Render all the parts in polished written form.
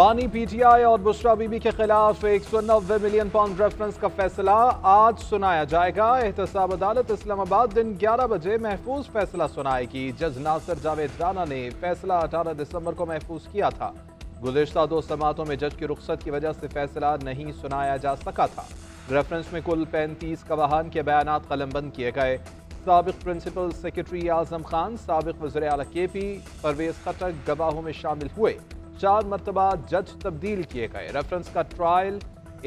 बानी पीटीआई और बुशरा बीबी के खिलाफ 190 मिलियन पाउंड रेफरेंस का फैसला आज सुनाया जाएगा। एहतसाब अदालत इस्लामाबाद दिन 11 बजे महफूज फैसला सुनाएगी। जज नासिर जावेद राना ने फैसला 18 दिसंबर को महफूज किया था। गुज़िश्ता 2 समातों में जज की रुख्सत की वजह से फैसला नहीं सुनाया जा सका था। रेफरेंस में कुल 35 गवाहान के बयानात कलमबंद किए गए। साबिक प्रिंसिपल सेक्रेटरी आजम खान, साबिक वज़ीर आला केपी परवेज खटक गवाहों में शामिल हुए। 4 मरतबा जज तब्दील किए गए। रेफरेंस का ट्रायल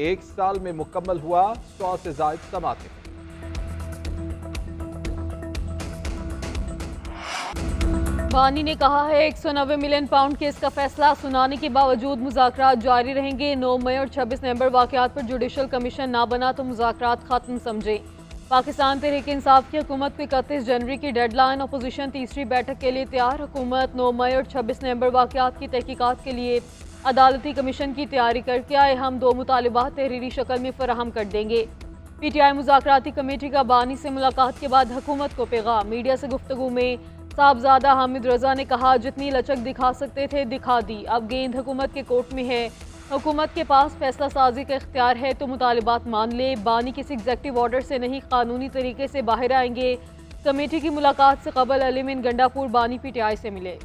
1 साल में मुकम्मल हुआ। 100 से ज़ायद समातें। बानी ने कहा है 190 मिलियन पाउंड केस का फैसला सुनाने के बावजूद मुज़ाकरात जारी रहेंगे। 9 मई और 26 नवंबर वाक़यात पर जुडिशल कमीशन ना बना तो मुज़ाकरात खत्म समझे। पाकिस्तान तहरीक इंसाफ की हुकूमत को 31 जनवरी की डेडलाइन। अपोजिशन तीसरी बैठक के लिए तैयार। हुकूमत 9 मई और 26 नवंबर वाक़यात की तहकीकात के लिए अदालती कमीशन की तैयारी करके आए। हम 2 मुतालिबात तहरीरी शक्ल में फराहम कर देंगे। पीटीआई मुज़ाकराती कमेटी का बानी से मुलाकात के बाद हुकूमत को पैगाम। मीडिया से गुफ्तगू में साहबजादा हामिद रजा ने कहा, जितनी लचक दिखा सकते थे दिखा दी, अब गेंद हुकूमत के कोर्ट में है। हुकूमत के पास फैसला साजी का इख्तियार है तो मुतालिबात मान ले। बानी किसी एग्जेक्टिव ऑर्डर से नहीं, कानूनी तरीके से बाहर आएंगे। कमेटी की मुलाकात से कबल अलीमिन गंडापुर बानी पीटीआई से मिले।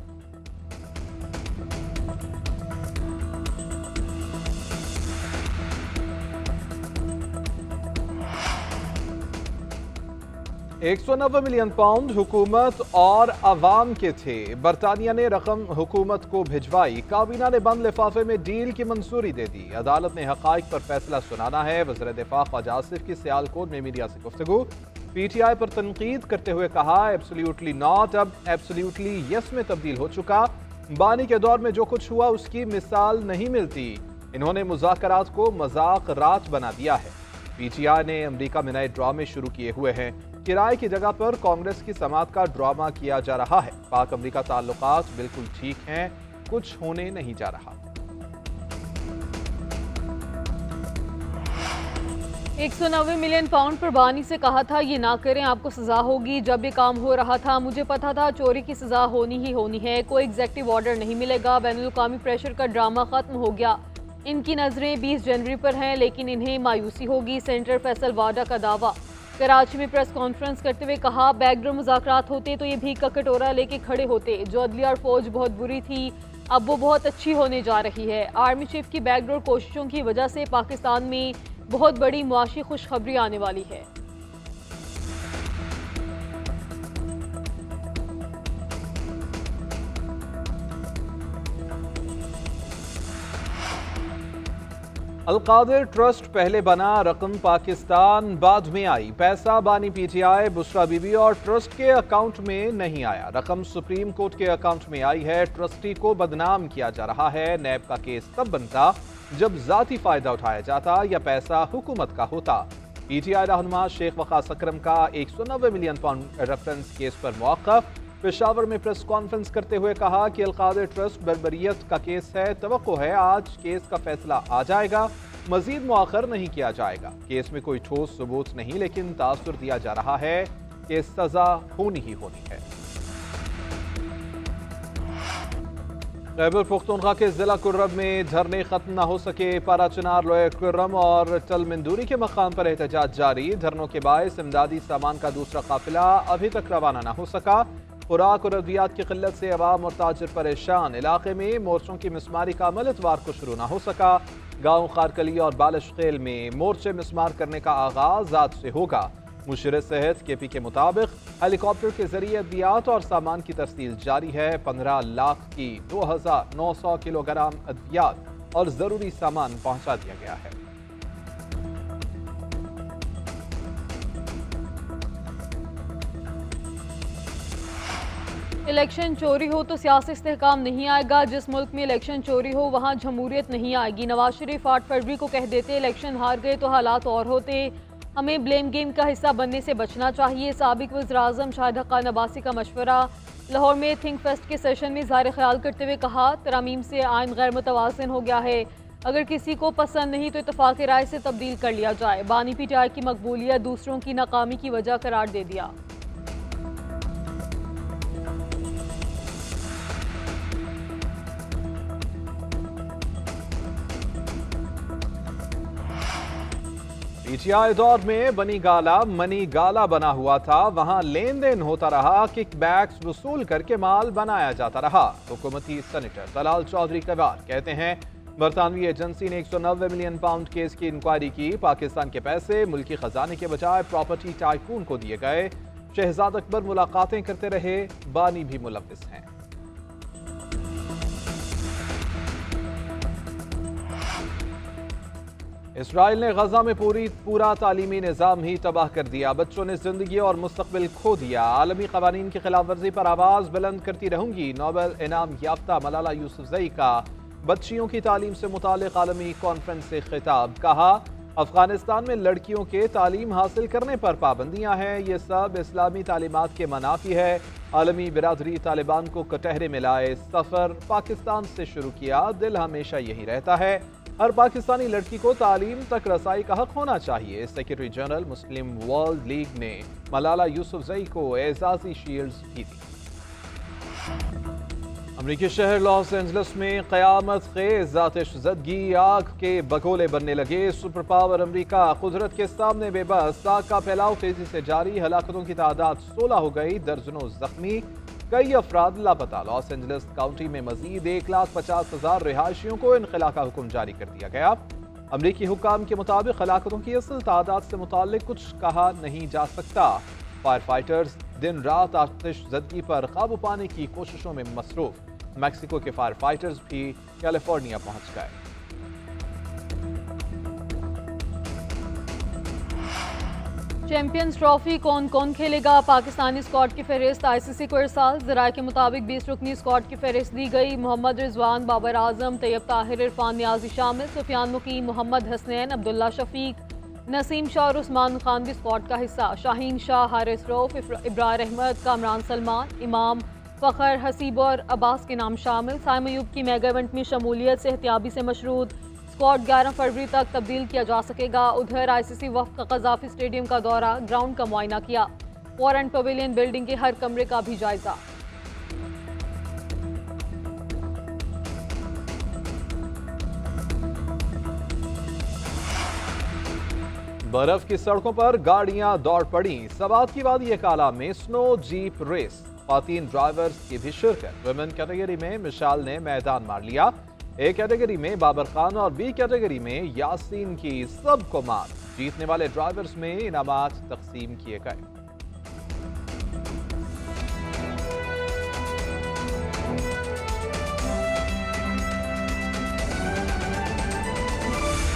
$190 मिलियन हुकूमत और अवाम के थे। बरतानिया ने रकम हुकूमत को भिजवाई। काबीना ने बंद लिफाफे में डील की मंजूरी दे दी। अदालत ने हकाइक पर फैसला सुनाना है। वज़ीर दिफा ख्वाजा आसिफ की सियालकोट में मीडिया से गुफ्तगू। पीटीआई पर तनकीद करते हुए कहा, एब्सोल्यूटली नॉट, अब एब्सोल्यूटली यस में तब्दील हो चुका। बानी के दौर में जो कुछ हुआ उसकी मिसाल नहीं मिलती। इन्होंने मुज़ाकरात को मजाक रात बना दिया है। पीटीआई ने अमेरिका में नए ड्रामे शुरू किए हुए हैं। किराए की जगह पर कांग्रेस की समात का ड्रामा किया जा रहा है। पाक अमेरिका ताल्लुकात बिल्कुल ठीक हैं, कुछ होने नहीं जा रहा। 190 मिलियन पाउंड पर बानी से कहा था ये ना करें, आपको सजा होगी। जब ये काम हो रहा था मुझे पता था चोरी की सजा होनी ही होनी है। कोई एग्जेक्टिव ऑर्डर नहीं मिलेगा। बैनुल-अक़वामी प्रेशर का ड्रामा खत्म हो गया। इनकी नजरें 20 जनवरी पर हैं, लेकिन इन्हें मायूसी होगी। सेनेटर फैसल वाडा का दावा। कराची में प्रेस कॉन्फ्रेंस करते हुए कहा, बैकडोर मुज़ाकरात होते तो ये भीख का कटोरा लेके खड़े होते। जो अदलिया और फौज बहुत बुरी थी, अब वो बहुत अच्छी होने जा रही है। आर्मी चीफ की बैकडोर कोशिशों की वजह से पाकिस्तान में बहुत बड़ी मुआशी खुशखबरी आने वाली है। अलकादिर ट्रस्ट पहले बना, रकम पाकिस्तान बाद में आई। पैसा बानी पीटीआई, बुशरा बीबी और ट्रस्ट के अकाउंट में नहीं आया। रकम सुप्रीम कोर्ट के अकाउंट में आई है। ट्रस्टी को बदनाम किया जा रहा है। नैब का केस तब बनता जब जाती फायदा उठाया जाता या पैसा हुकूमत का होता। पीटीआई रहनुमा शेख वकास अकरम का 190 मिलियन पाउंड रेफरेंस केस पर मौक़िफ़। पेशावर में प्रेस कॉन्फ्रेंस करते हुए कहा कि अलकादिर ट्रस्ट बर्बरियत का केस है। तवक्को है आज केस का फैसला आ जाएगा, मजीद मुआखर नहीं किया जाएगा। केस में कोई ठोस सबूत नहीं, लेकिन तासुर दिया जा रहा है कि सजा होनी ही होनी है। खैबर पख्तूनख्वा के जिला कुर्रम में धरने खत्म न हो सके। पारा चनार, लोए कुर्रम और टल मंदूरी के मकाम पर एहतजाज जारी। धरनों के बायस इमदादी सामान का दूसरा काफिला अभी तक रवाना न हो सका। खुराक और अद्वियात की किल्लत से अवाम और ताजिर परेशान। इलाके में मोर्चों की मिसमारी का अमल इतवार को शुरू न हो सका। गाँव खारकली और बालिशखेल में मोर्चे मिसमार करने का आगाज आज से होगा। मुशीर सेहत केपी के मुताबिक हेलीकॉप्टर के जरिए अद्वियात और सामान की तरसील जारी है। 15 लाख की 2900 किलोग्राम अद्वियात और जरूरी सामान पहुंचा दिया गया है। इलेक्शन चोरी हो तो सियासी इस्तेहकाम नहीं आएगा। जिस मुल्क में इलेक्शन चोरी हो वहाँ जमहूरियत नहीं आएगी। नवाज शरीफ 8 फरवरी को कह देते इलेक्शन हार गए तो हालात और होते। हमें ब्लेम गेम का हिस्सा बनने से बचना चाहिए। साबिक वज़ीर-ए-आज़म शाहिद हक़ान अब्बासी का मशवरा। लाहौर में थिंक फेस्ट के सेशन में इज़हार ख्याल करते हुए कहा, तरमीम से आइन गैर मुतवाज़िन हो गया है। अगर किसी को पसंद नहीं तो इत्तफाक़ राय से तब्दील कर लिया जाए। बानी पीटीआई की मकबूलियत दूसरों की नाकामी की वजह करार दे दिया। पीटीआई दौर में बनी गाला मनी गाला बना हुआ था, वहां लेन देन होता रहा, किकबैक्स वसूल करके माल बनाया जाता रहा। हुकूमती सेनेटर तलाल चौधरी कवार कहते हैं बरतानवी एजेंसी ने 190 मिलियन पाउंड केस की इंक्वायरी की। पाकिस्तान के पैसे मुल्की खजाने के बजाय प्रॉपर्टी टाइकून को दिए गए। शहजाद अकबर मुलाकातें करते रहे, बानी भी मुलव्विस हैं। इसराइल ने गजा में पूरा तालीमी निज़ाम ही तबाह कर दिया। बच्चों ने जिंदगी और मुस्तकबिल खो दिया। आलमी कवानीन की खिलाफ वर्जी पर आवाज बुलंद करती रहूंगी। नोबेल इनाम याफ्ता मलाला यूसुफजई का बच्चियों की तालीम से मुतालिक आलमी कॉन्फ्रेंस से खिताब। कहा अफगानिस्तान में लड़कियों के तालीम हासिल करने पर पाबंदियां हैं, ये सब इस्लामी तालीमात के मनाफी है। आलमी बिरादरी तालिबान को कटहरे में लाए। सफ़र पाकिस्तान से शुरू किया, दिल हमेशा यही रहता है, हर पाकिस्तानी लड़की को तालीम तक रसाई का हक होना चाहिए। सेक्रेटरी जनरल मुस्लिम वर्ल्ड लीग ने मलाला यूसुफजई को एजाजी शील्ड्स भी दी। अमरीकी शहर लॉस एंजलिस में क़यामत ख़ेज़ आतिश ज़दगी, आग के बगोले बनने लगे। सुपर पावर अमरीका कुदरत के सामने बेबस। आग का फैलाव तेजी से जारी, हलाकतों की तादाद 16 हो गई, दर्जनों जख्मी, कई अफराद लापता। लॉस एंजलिस काउंटी में मजीद 1,50,000 रिहायशियों को इनखला का हुक्म जारी कर दिया गया। अमरीकी हुक्काम के मुताबिक हलाकतों की असल तादाद से मुताल्लिक कुछ कहा नहीं जा सकता। फायर फाइटर्स दिन रात आतिश ज़दगी पर काबू पाने की कोशिशों में मसरूफ। मैक्सिको के फायर फाइटर्स भी कैलिफोर्निया पहुंच गए। चैंपियंस ट्रॉफी कौन कौन खेलेगा? पाकिस्तानी स्क्वाड की फहरिस्त आईसीसी को इरसाल। ज़राए के मुताबिक 20 रुकनी स्क्वाड की फहरिस्त दी गई। मोहम्मद रिजवान, बाबर आजम, तैयब ताहिर, इरफान नियाजी शामिल। सुफियान मुकीम, मोहम्मद हसनैन, अब्दुल्ला शफीक, नसीम शाह और उस्मान खान भी स्क्वाड का हिस्सा। शाहीन शाह, हारिस रऊफ, इब्रार अहमद, कामरान सलमान, इमाम, फ़खर, हसीब और अब्बास के नाम शामिल। साइम अयूब की मेगा इवेंट में शमूलियत सेहतियाबी से मशरूद। स्क्वाड 11 फरवरी तक तब्दील किया जा सकेगा। उधर आईसीसी वफ़द का क़ज़ाफ़ी स्टेडियम का दौरा, ग्राउंड का मुआयना किया। वॉर एंड पवेलियन बिल्डिंग के हर कमरे का भी जायजा। बर्फ की सड़कों पर गाड़ियां दौड़ पड़ी। सवात की वादी काला में स्नो जीप रेस, ख़वातीन ड्राइवर्स की भी शिरकत। वुमेन कैटेगरी में मिशाल ने मैदान मार लिया। ए कैटेगरी में बाबर खान और बी कैटेगरी में यासीन की सबको मात। जीतने वाले ड्राइवर्स में इनामात तकसीम किए गए।